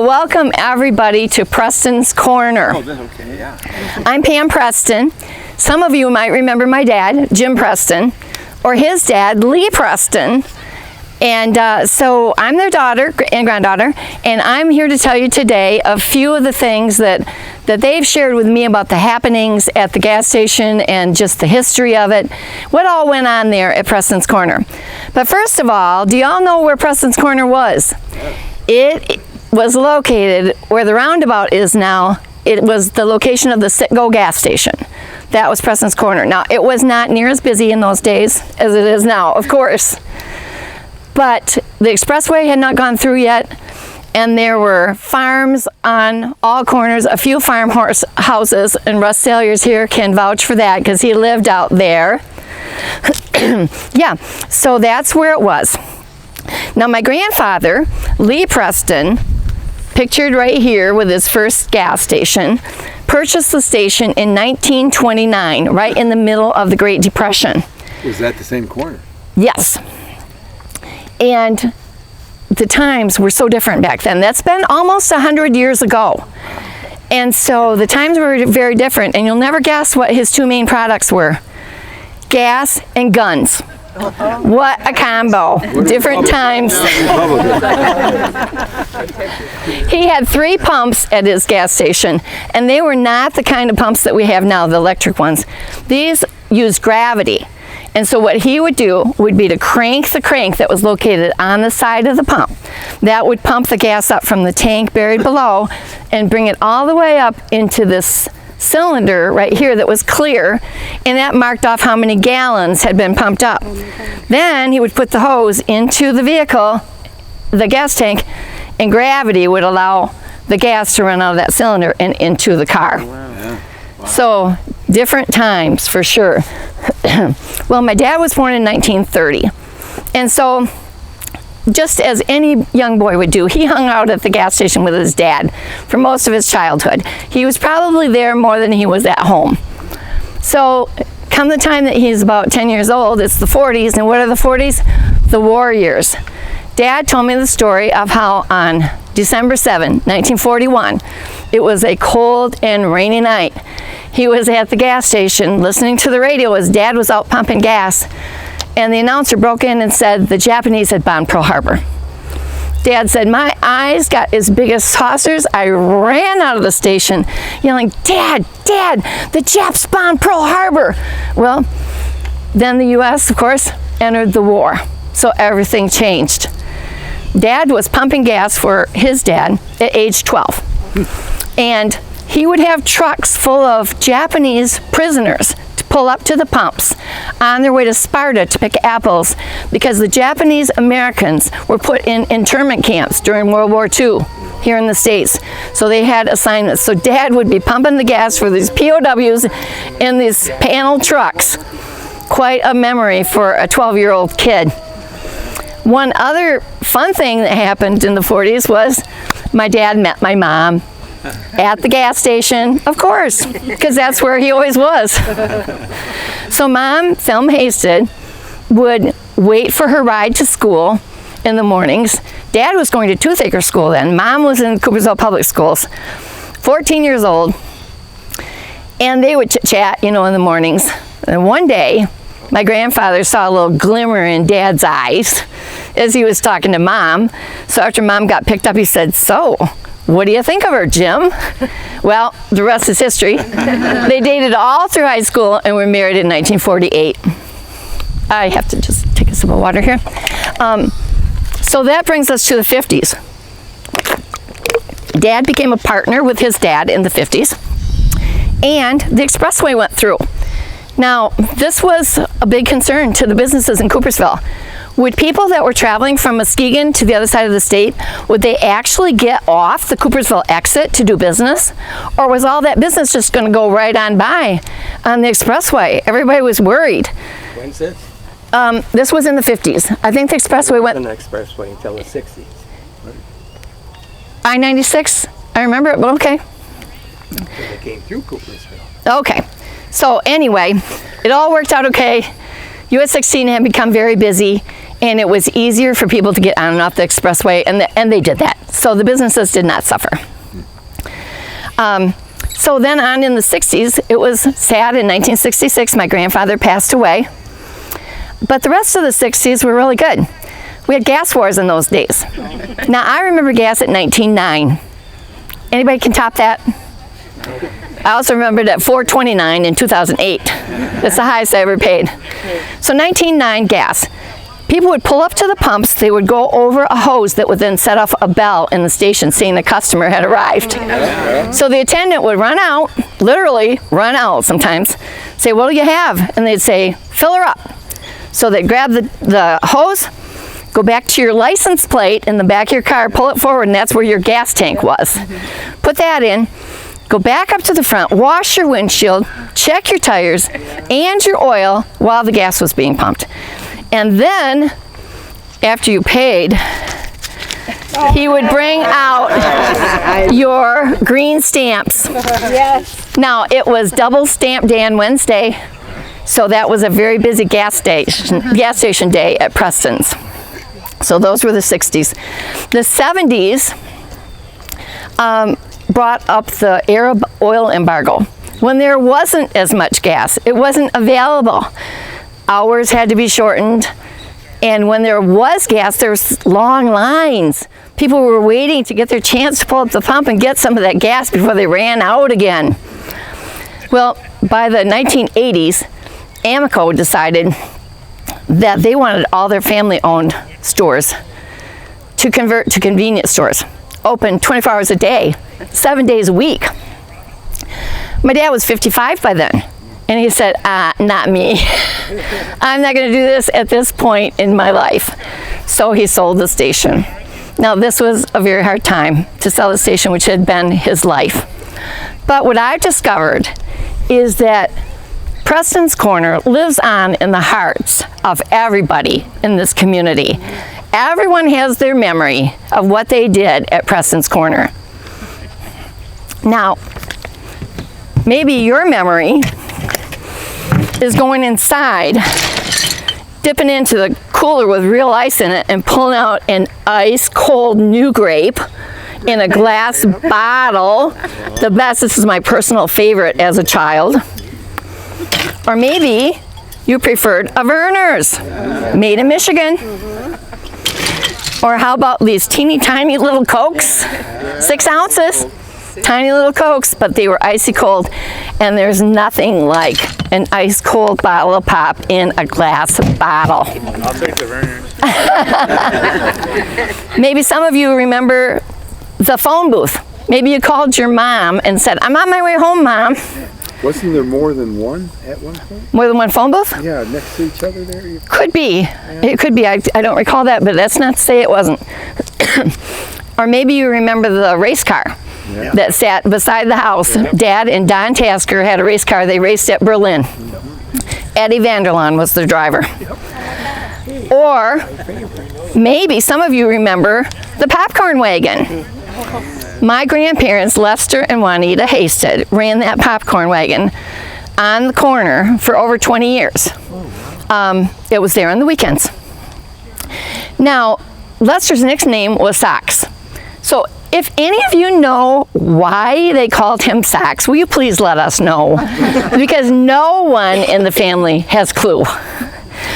welcome everybody to Preston's Corner. Oh, that's okay, yeah. I'm Pam Preston. Some of you might remember my dad, Jim Preston, or his dad, Lee Preston. And so I'm their daughter and granddaughter, and I'm here to tell you today a few of the things that they've shared with me about the happenings at the gas station and just the history of it, what all went on there at Preston's Corner. But first of all, do y'all know where Preston's Corner was? It was located where the roundabout is now. It was the location of the Citgo gas station. That was Preston's Corner. Now, it was not near as busy in those days as it is now, of course. But the expressway had not gone through yet, and there were farms on all corners, a few farmhouse houses, and Russ Salyers here can vouch for that because he lived out there. Yeah, so that's where it was. Now, my grandfather, Lee Preston, pictured right here with his first gas station, purchased the station in 1929, right in the middle of the Great Depression. Was that the same corner? Yes. And the times were so different back then. That's been almost 100 years ago. And so the times were very different, and you'll never guess what his two main products were. Gas and guns. What a combo. Different times. He had 3 pumps at his gas station, and they were not the kind of pumps that we have now, the electric ones. These used gravity. And so what he would do would be to crank the crank that was located on the side of the pump. That would pump the gas up from the tank buried below and bring it all the way up into this cylinder right here that was clear, and that marked off how many gallons had been pumped up. Then he would put the hose into the vehicle, the gas tank, and gravity would allow the gas to run out of that cylinder and into the car. Wow. So different times for sure. Well, my dad was born in 1930, and so just as any young boy would do, he hung out at the gas station with his dad for most of his childhood. He was probably there more than he was at home. So come the time that he's about 10 years old, it's the 40s, and what are the 40s? The war years. Dad told me the story of how on December 7, 1941, it was a cold and rainy night. He was at the gas station listening to the radio as Dad was out pumping gas, and the announcer broke in and said the Japanese had bombed Pearl Harbor. Dad said, my eyes got as big as saucers. I ran out of the station yelling, Dad, Dad, the Japs bombed Pearl Harbor. Well, then the U.S., of course, entered the war, so everything changed. Dad was pumping gas for his dad at age 12. And he would have trucks full of Japanese prisoners to pull up to the pumps on their way to Sparta to pick apples, because the Japanese Americans were put in internment camps during World War II here in the States. So they had assignments. So Dad would be pumping the gas for these POWs in these panel trucks. Quite a memory for a 12-year-old kid. One other fun thing that happened in the 40s was my dad met my mom at the gas station, of course, because that's where he always was. So Mom, Thelma Hasted, would wait for her ride to school in the mornings. Dad was going to Toothaker School then. Mom was in Coopersville Public Schools, 14 years old. And they would chit-chat, in the mornings. And one day, my grandfather saw a little glimmer in Dad's eyes as he was talking to Mom. So after Mom got picked up, he said, so, what do you think of her, Jim? Well, the rest is history. They dated all through high school and were married in 1948. I have to just take a sip of water here. So that brings us to the 50s. Dad became a partner with his dad in the 50s, and the expressway went through. Now, this was a big concern to the businesses in Coopersville. Would people that were traveling from Muskegon to the other side of the state, would they actually get off the Coopersville exit to do business? Or was all that business just going to go right on by on the expressway? Everybody was worried. When's this? This was in the 50s. I think the expressway went... It wasn't an expressway until the 60s. I-96? I remember it, but okay. They came through Coopersville. Okay. So anyway, it all worked out okay. US 16 had become very busy, and it was easier for people to get on and off the expressway, and they did that. So the businesses did not suffer. So then on in the 60s, it was sad. In 1966, my grandfather passed away. But the rest of the 60s were really good. We had gas wars in those days. Now, I remember gas at 19.9. Anybody can top that? I also remember it at $4.29 in 2008. That's the highest I ever paid. So 19.9 gas. People would pull up to the pumps, they would go over a hose that would then set off a bell in the station saying the customer had arrived. So the attendant would run out, literally run out sometimes, say, what do you have? And they'd say, fill her up. So they'd grab the hose, go back to your license plate in the back of your car, pull it forward, and that's where your gas tank was. Put that in, go back up to the front, wash your windshield, check your tires and your oil while the gas was being pumped. And then, after you paid, he would bring out your green stamps. Yes. Now, it was double stamp day on Wednesday, so that was a very busy gas station day at Preston's. So those were the 60s. The 70s brought up the Arab oil embargo. When there wasn't as much gas, it wasn't available. Hours had to be shortened, and when there was gas, there was long lines. People were waiting to get their chance to pull up the pump and get some of that gas before they ran out again. Well, by the 1980s, Amoco decided that they wanted all their family-owned stores to convert to convenience stores, open 24 hours a day, 7 days a week. My dad was 55 by then. And he said, not me. I'm not going to do this at this point in my life. So he sold the station. Now, this was a very hard time to sell the station, which had been his life. But what I've discovered is that Preston's Corner lives on in the hearts of everybody in this community. Everyone has their memory of what they did at Preston's Corner. Now, maybe your memory is going inside, dipping into the cooler with real ice in it and pulling out an ice cold new grape in a glass bottle. The best, this is my personal favorite as a child. Or maybe you preferred a Verner's, made in Michigan. Or how about these teeny tiny little Cokes, 6 ounces. Tiny little Cokes, but they were icy cold, and there's nothing like an ice cold bottle of pop in a glass bottle. I'll take the Verner's. Maybe some of you remember the phone booth. Maybe you called your mom and said, I'm on my way home, Mom. Wasn't there more than one at one point? More than one phone booth? Yeah, next to each other there? Could be. Yeah. It could be. I don't recall that, but that's not to say it wasn't. Or maybe you remember the race car. Yeah. That sat beside the house. Yep. Dad and Don Tasker had a race car. They raced at Berlin. Yep. Eddie Vanderlaan was the driver. Yep. Or maybe some of you remember the popcorn wagon. My grandparents, Lester and Juanita Hasted, ran that popcorn wagon on the corner for over 20 years. It was there on the weekends. Now, Lester's nickname was Socks. So if any of you know why they called him Socks, will you please let us know? Because no one in the family has clue.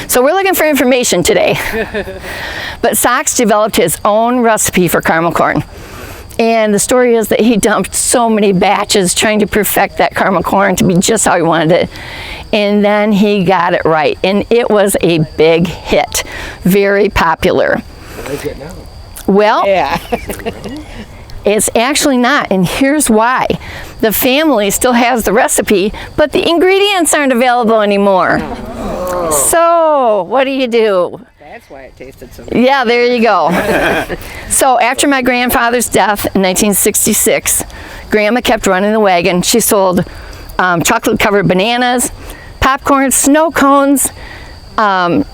So we're looking for information today. But Socks developed his own recipe for caramel corn. And the story is that he dumped so many batches trying to perfect that caramel corn to be just how he wanted it. And then he got it right. And it was a big hit. Very popular. What is it now? Well, Yeah. it's actually not, and here's why. The family still has the recipe, but the ingredients aren't available anymore. Oh. So, what do? That's why it tasted so good. Yeah, there you go. So, after my grandfather's death in 1966, Grandma kept running the wagon. She sold chocolate-covered bananas, popcorn, snow cones, cotton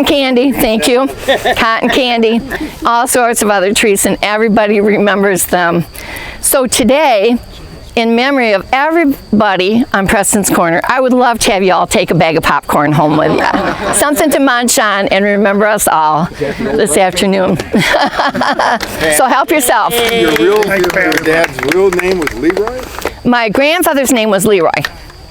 candy, thank you, cotton candy, all sorts of other treats, and everybody remembers them. So today, in memory of everybody on Preston's Corner, I would love to have you all take a bag of popcorn home with you. Something to munch on and remember us all this afternoon. So help yourself. Your dad's real name was Leroy? My grandfather's name was Leroy.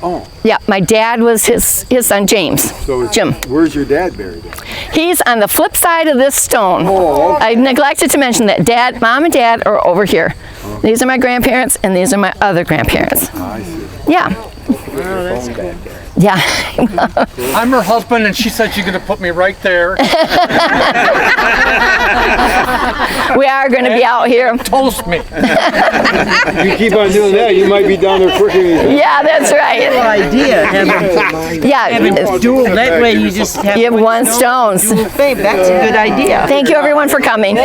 Oh. Yeah, my dad was his son James. So Jim. Where's your dad buried at? He's on the flip side of this stone. Oh, okay. I neglected to mention that Mom and Dad are over here. These are my grandparents and these are my other grandparents. I see. Yeah. Oh, that's cool. Yeah. I'm her husband, and she said she's going to put me right there. We are going to be out here. Toast me. If you keep on doing that, you might be down there quicker than you think. Yeah, that's right. Idea. Yeah. Dual. That way you just have You have one stone. dual fame. That's a good idea. Thank you everyone for coming.